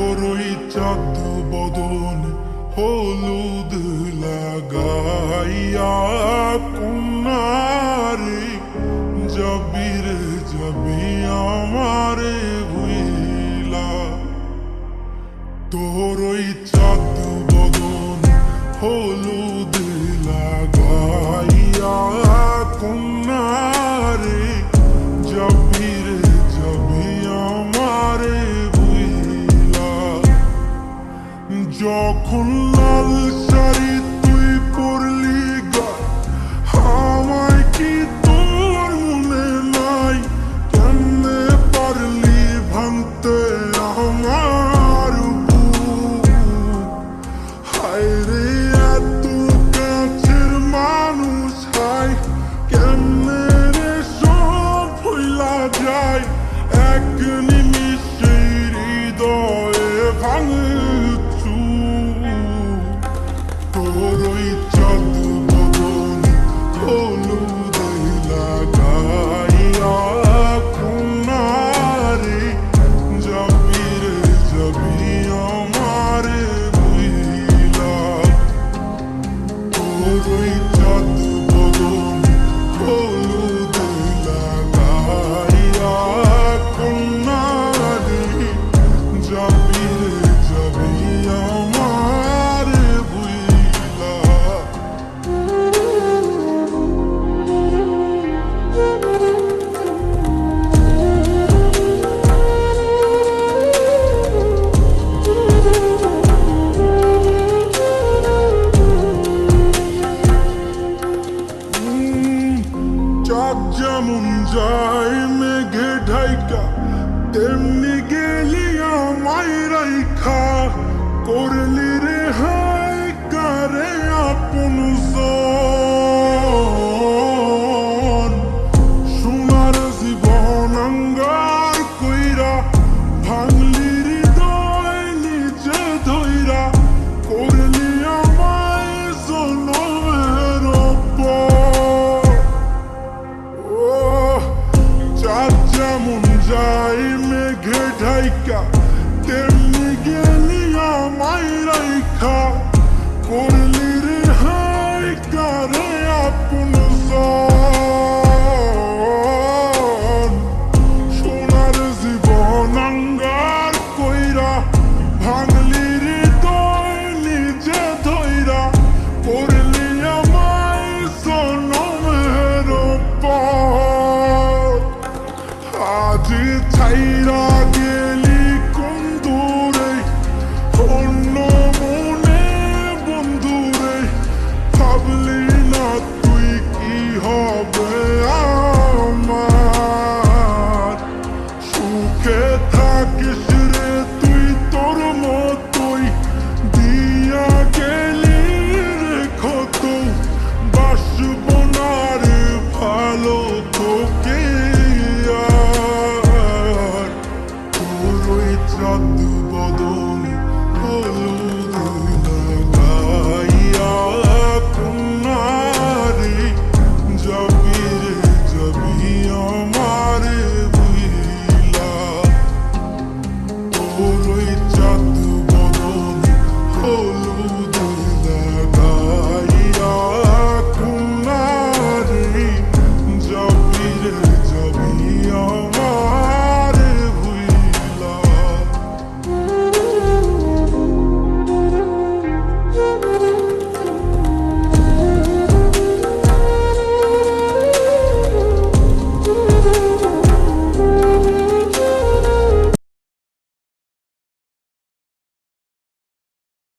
তোরই চাঁদ বদন হলুদ লাগাইয়া কন্যারে যাবি রে যাবি আমারে ভুইলা। তোরই চাঁদ বদন হলুদ লাগাইয়া কন্যারে যাবি রে যাবি আমারে ভুইলা। যখন লাল শাড়ি তুই পরলি গায় আমায় কি তোর মনে নাই? কেমনে পারলি ভাঙতে আমার বুক? হায় রে এত কাছের মানুষ হায় কেমনে রে সব ভুইলা যায়? এক নিমিষে হৃদয়ে ভাঙে তোরই চাঁদ বদন হলুদ লাগাইয়া কন্যারে যাবি রে যাবি আমারে ভুইলা। তোরই চাঁদ বদন হলুদ লাগাইয়া কন্যারে যাবি রে যাবি আমারে ভুইলা। চাঁদ যেমন যায় মেঘে ঢাইকা তেমনি গেলি আমায় রাইখা। করলি রে হায় কারে আপন জন সোনার জীবন অঙ্গার কইরা ভাঙলি হৃদয় নিচে ধইরা। করলি আমায় জনমের পর চাঁদ যেমন যায় মেঘে ঢাইকা তেমনি গেলি আমায় রাইখা। করলি রে হায় কারে আপন জন সোনার জীবন অঙ্গার কইরা ভাঙলি হৃদয় নিজে ধইরা। করলি আমায় জনমের পর আজি ছাইরা গেলি কোন দূরে অন্য মনে বন্ধুরে। ভাবলি না তুই কি হবে আমার? সুখে থাকিস রে তুই তোর মতোই দিয়া গেলি রে ক্ষত। বাসব না রে ভালো তোকে আর। তোরই চাঁদ বদন হলুদ লাগাইয়া কন্যারে যাবি রে যাবি আমারে ভুইলা। তোরই